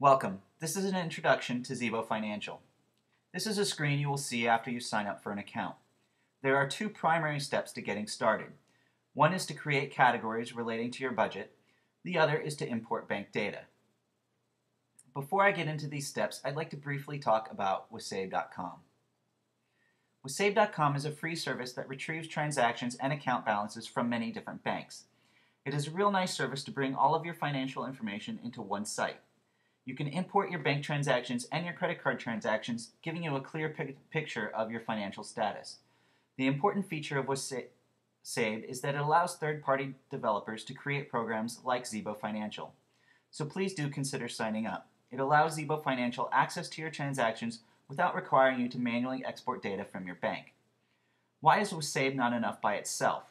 Welcome. This is an introduction to Zebo Financial. This is a screen you will see after you sign up for an account. There are two primary steps to getting started. One is to create categories relating to your budget. The other is to import bank data. Before I get into these steps, I'd like to briefly talk about Zebo.com. Zebo.com is a free service that retrieves transactions and account balances from many different banks. It is a real nice service to bring all of your financial information into one site. You can import your bank transactions and your credit card transactions, giving you a clear picture of your financial status. The important feature of Zebo is that it allows third-party developers to create programs like Zebo Financial. So please do consider signing up. It allows Zebo Financial access to your transactions without requiring you to manually export data from your bank. Why is Zebo not enough by itself?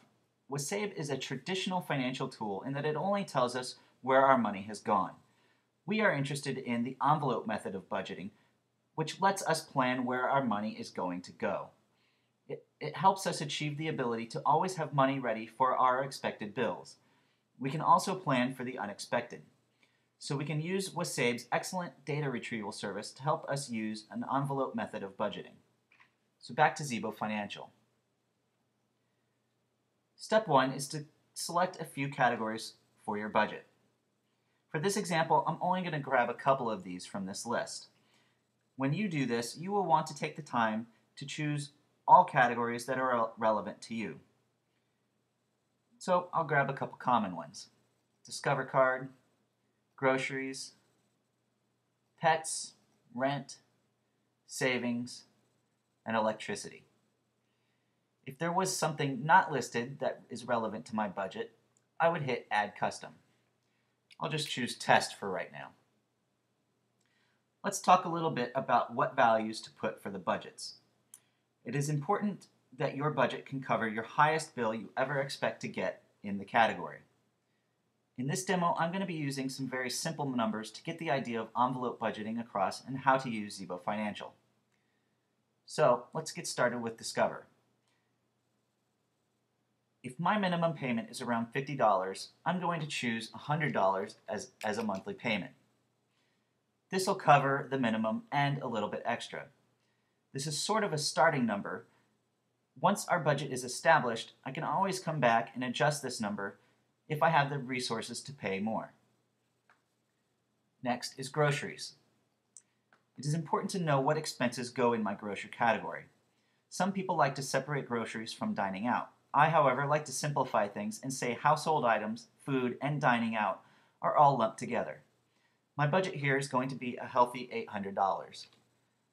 Zebo is a traditional financial tool in that it only tells us where our money has gone. We are interested in the envelope method of budgeting, which lets us plan where our money is going to go. It helps us achieve the ability to always have money ready for our expected bills. We can also plan for the unexpected. So we can use Zebo's excellent data retrieval service to help us use an envelope method of budgeting. So back to Zebo Financial. Step 1 is to select a few categories for your budget. For this example, I'm only going to grab a couple of these from this list. When you do this, you will want to take the time to choose all categories that are relevant to you. So I'll grab a couple common ones. Discover card, groceries, pets, rent, savings, and electricity. If there was something not listed that is relevant to my budget, I would hit Add Custom. I'll just choose Test for right now. Let's talk a little bit about what values to put for the budgets. It is important that your budget can cover your highest bill you ever expect to get in the category. In this demo, I'm going to be using some very simple numbers to get the idea of envelope budgeting across and how to use Zebo Financial. So let's get started with Discover. If my minimum payment is around $50, I'm going to choose $100 as a monthly payment. This will cover the minimum and a little bit extra. This is sort of a starting number. Once our budget is established, I can always come back and adjust this number if I have the resources to pay more. Next is groceries. It is important to know what expenses go in my grocery category. Some people like to separate groceries from dining out. I, however, like to simplify things and say household items, food, and dining out are all lumped together. My budget here is going to be a healthy $800,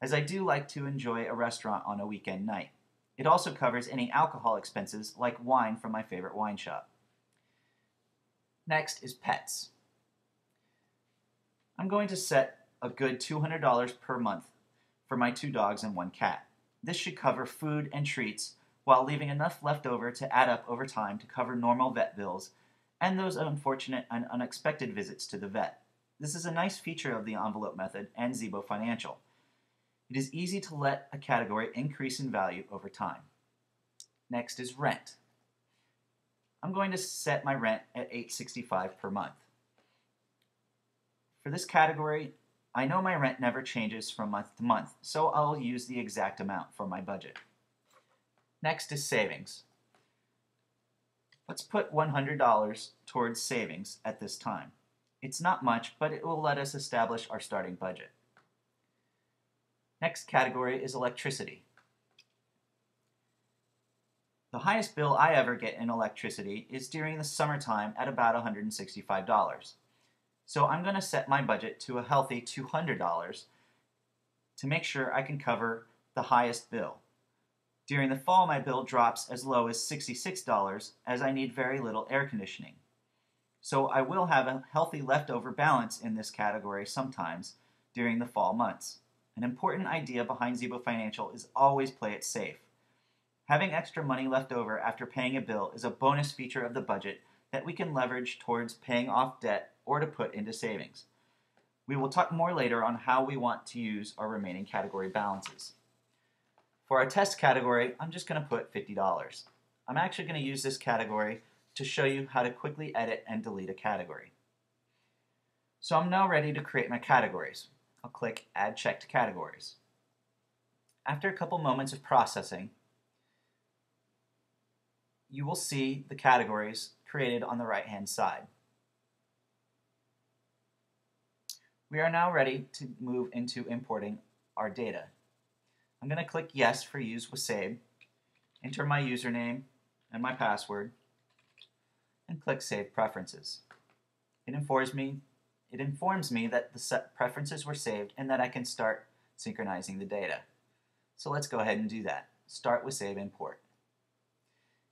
as I do like to enjoy a restaurant on a weekend night. It also covers any alcohol expenses like wine from my favorite wine shop. Next is pets. I'm going to set a good $200 per month for my 2 dogs and 1 cat. This should cover food and treats while leaving enough left over to add up over time to cover normal vet bills and those unfortunate and unexpected visits to the vet. This is a nice feature of the envelope method and Zebo Financial. It is easy to let a category increase in value over time. Next is rent. I'm going to set my rent at $865 per month. For this category, I know my rent never changes from month to month, so I'll use the exact amount for my budget. Next is savings. Let's put $100 towards savings at this time. It's not much, but it will let us establish our starting budget. Next category is electricity. The highest bill I ever get in electricity is during the summertime at about $165. So I'm going to set my budget to a healthy $200 to make sure I can cover the highest bill. During the fall, my bill drops as low as $66 as I need very little air conditioning. So I will have a healthy leftover balance in this category sometimes during the fall months. An important idea behind Zebo Financial is always play it safe. Having extra money left over after paying a bill is a bonus feature of the budget that we can leverage towards paying off debt or to put into savings. We will talk more later on how we want to use our remaining category balances. For our test category, I'm just going to put $50. I'm actually going to use this category to show you how to quickly edit and delete a category. So I'm now ready to create my categories. I'll click Add Checked Categories. After a couple moments of processing, you will see the categories created on the right-hand side. We are now ready to move into importing our data. I'm going to click Yes for Use with Zebo, enter my username and my password, and click Save Preferences. It informs me that the preferences were saved and that I can start synchronizing the data. So let's go ahead and do that. Start with Save Import.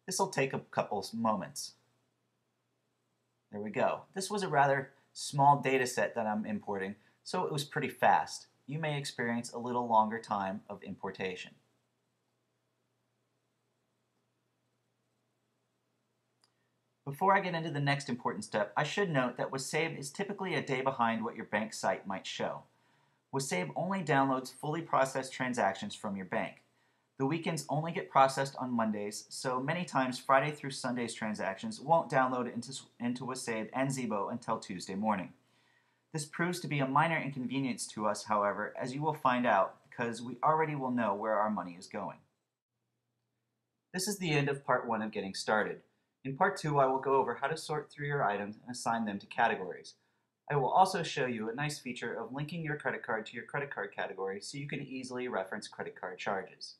This will take a couple moments. There we go. This was a rather small data set that I'm importing, so it was pretty fast. You may experience a little longer time of importation. Before I get into the next important step, I should note that Zebo is typically a day behind what your bank site might show. Zebo only downloads fully processed transactions from your bank. The weekends only get processed on Mondays, so many times Friday through Sunday's transactions won't download into Zebo and Zebo until Tuesday morning. This proves to be a minor inconvenience to us, however, as you will find out, because we already will know where our money is going. This is the end of part 1 of getting started. In part 2, I will go over how to sort through your items and assign them to categories. I will also show you a nice feature of linking your credit card to your credit card category so you can easily reference credit card charges.